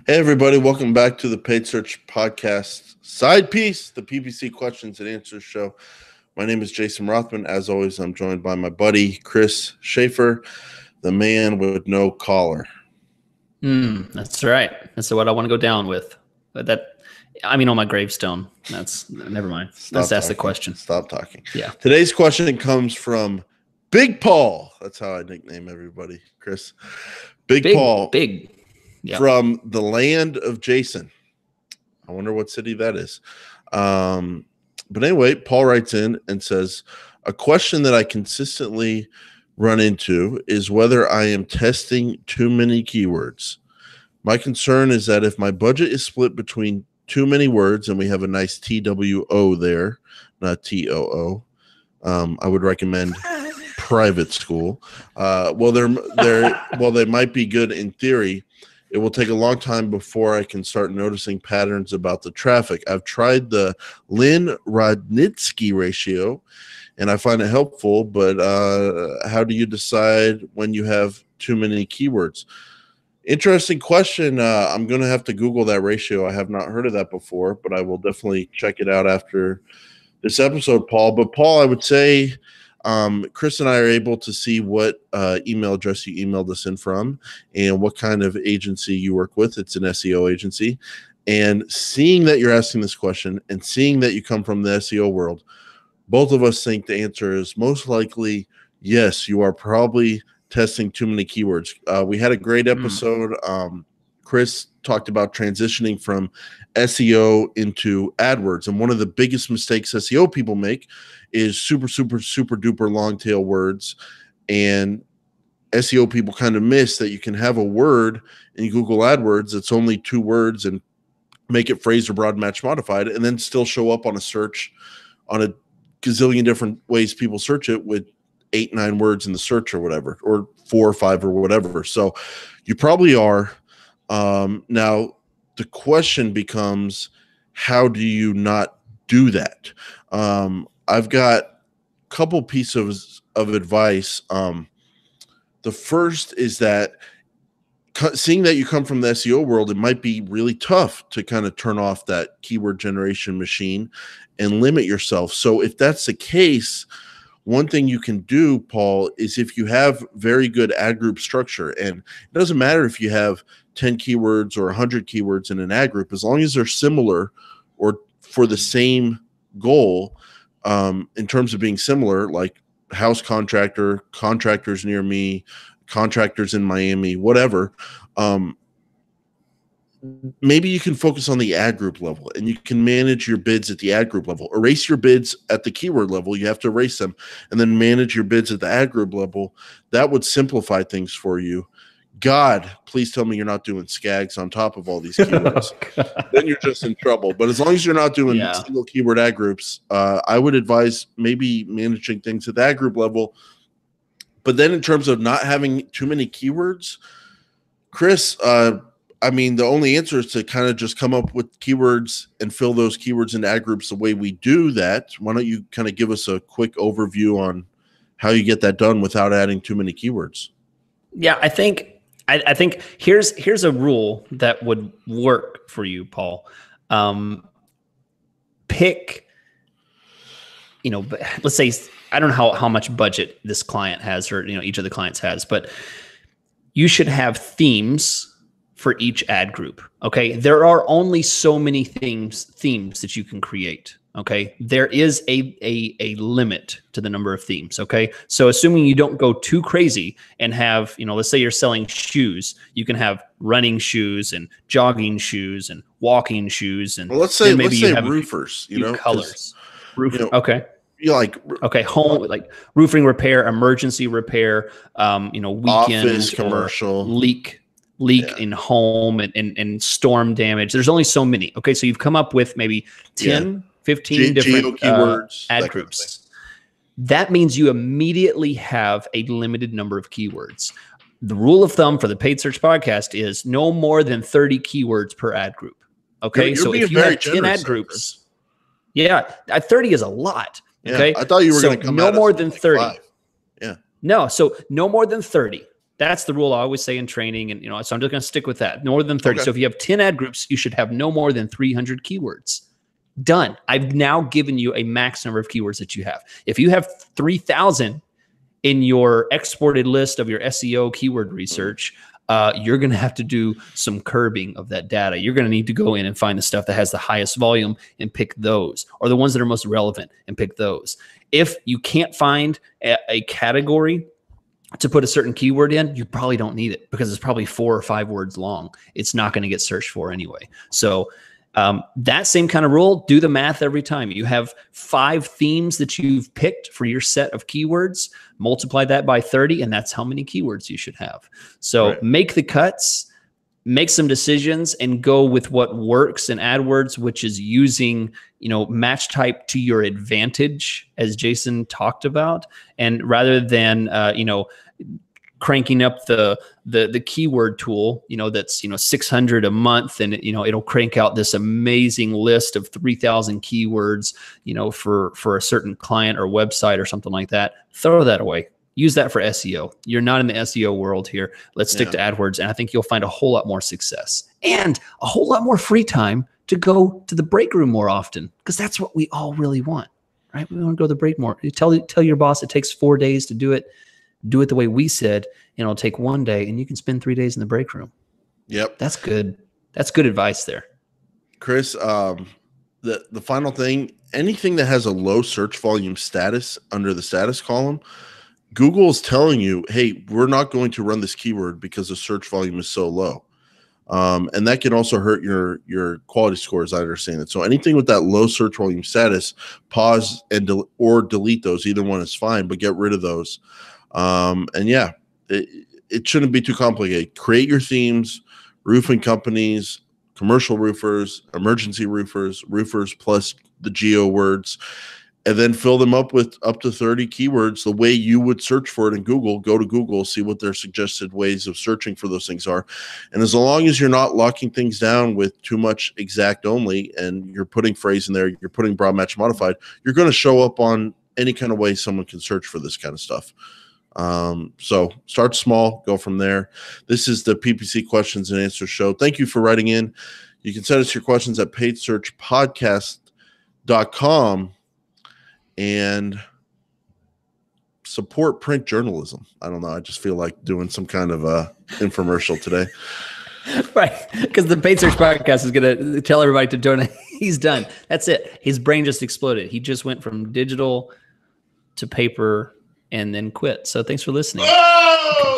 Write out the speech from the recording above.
Hey, everybody, welcome back to the Paid Search Podcast side piece, the PPC Questions and Answers Show. My name is Jason Rothman. As always, I'm joined by my buddy, Chris Schaefer, the man with no collar. That's right. That's what I want to go down with. On my gravestone. Never mind. Let's ask the question. Stop talking. Yeah. Today's question comes from Big Paul. That's how I nickname everybody, Chris. Big Paul. Yep. From the land of Jason. I wonder what city that is. But anyway, Paul writes in and says, a question that I consistently run into is whether I am testing too many keywords. My concern is that if my budget is split between too many words, and we have a nice TWO there, not TOO, I would recommend private school. They might be good in theory. It will take a long time before I can start noticing patterns about the traffic. I've tried the Lynn-Rodnitsky ratio, and I find it helpful, but how do you decide when you have too many keywords? Interesting question. I'm going to have to Google that ratio. I have not heard of that before, but I will definitely check it out after this episode, Paul. But Paul, I would say Chris and I are able to see what email address you emailed us in from and what kind of agency you work with. It's an SEO agency. And seeing that you're asking this question and seeing that you come from the SEO world, both of us think the answer is most likely yes, you are probably testing too many keywords. We had a great episode. Chris talked about transitioning from SEO into AdWords. And one of the biggest mistakes SEO people make is super duper long tail words. And SEO people kind of miss that you can have a word in Google AdWords that's only 2 words and make it phrase or broad match modified and then still show up on a search on a gazillion different ways people search it with 8-9 words in the search or whatever, or 4 or 5 or whatever. So you probably are. Now the question becomes, how do you not do that? I've got a couple pieces of advice. The first is that seeing that you come from the SEO world, it might be really tough to kind of turn off that keyword generation machine and limit yourself. So if that's the case, one thing you can do, Paul, is if you have very good ad group structure, and it doesn't matter if you have 10 keywords or 100 keywords in an ad group, as long as they're similar or for the same goal, in terms of being similar, like house contractor, contractors near me, contractors in Miami, whatever, maybe you can focus on the ad group level and you can manage your bids at the ad group level. Erase your bids at the keyword level. You have to erase them and then manage your bids at the ad group level. That would simplify things for you. God, please tell me you're not doing SCAGs on top of all these keywords. Then you're just in trouble. But as long as you're not doing single keyword ad groups, I would advise maybe managing things at the ad group level. But then in terms of not having too many keywords, Chris, the only answer is to kind of just come up with keywords and fill those keywords into ad groups the way we do that. Why don't you kind of give us a quick overview on how you get that done without adding too many keywords? Yeah, I think here's a rule that would work for you, Paul. Pick, let's say, I don't know how much budget this client has or, each of the clients has, but you should have themes for each ad group. Okay. There are only so many themes that you can create. Okay. There is a limit to the number of themes. Okay. So assuming you don't go too crazy and have, let's say you're selling shoes, you can have running shoes and jogging shoes and walking shoes. And let's say you have roofers, colors. Okay. Home, like roofing repair, emergency repair, weekend office, commercial, leak in home and storm damage. There's only so many. Okay. So you've come up with maybe 10, 15 different keywords, ad groups. That means you immediately have a limited number of keywords. The rule of thumb for the Paid Search Podcast is no more than 30 keywords per ad group. Okay. So if you have 10 ad groups, 30 is a lot. Yeah, okay. I thought you were going to come no more than 30. 5. Yeah. No. So no more than 30. That's the rule I always say in training. And, so I'm just going to stick with that. No more than 30. Okay. So if you have 10 ad groups, you should have no more than 300 keywords. Done. I've now given you a max number of keywords that you have. If you have 3,000 in your exported list of your SEO keyword research, you're going to have to do some curbing of that data. You're going to need to go in and find the stuff that has the highest volume and pick those, or the ones that are most relevant and pick those. If you can't find a category to put a certain keyword in, you probably don't need it because it's probably 4 or 5 words long. It's not going to get searched for anyway. So that same kind of rule, do the math every time. You have 5 themes that you've picked for your set of keywords, multiply that by 30, and that's how many keywords you should have. So make the cuts, make some decisions, and go with what works in AdWords, which is using, match type to your advantage, as Jason talked about. And rather than, cranking up the keyword tool, that's 600 a month, and it'll crank out this amazing list of 3,000 keywords, for a certain client or website or something like that. Throw that away. Use that for SEO. You're not in the SEO world here. Let's stick to AdWords, and I think you'll find a whole lot more success and a whole lot more free time to go to the break room more often, because that's what we all really want, right? We want to go to the break more. You tell your boss it takes 4 days to do it. Do it the way we said, and it'll take 1 day, and you can spend 3 days in the break room. Yep. That's good. That's good advice there. Chris, the final thing, anything that has a low search volume status under the status column, Google is telling you, hey, we're not going to run this keyword because the search volume is so low. And that can also hurt your quality score, as I understand it. So anything with that low search volume status, pause and or delete those. Either one is fine, but get rid of those. It shouldn't be too complicated. Create your themes, roofing companies, commercial roofers, emergency roofers, roofers plus the geo words, and then fill them up with up to 30 keywords the way you would search for it in Google. Go to Google, see what their suggested ways of searching for those things are. And as long as you're not locking things down with too much exact only, and you're putting phrase in there, you're putting broad match modified, you're going to show up on any kind of way someone can search for this kind of stuff. So start small, go from there. This is the PPC questions and answers show. Thank you for writing in. You can send us your questions at paidsearchpodcast.com and support print journalism. I don't know. I just feel like doing some kind of infomercial today. Right. Because the Paid Search Podcast is going to tell everybody to donate. He's done. That's it. His brain just exploded. He just went from digital to paper and then quit. So thanks for listening. Oh!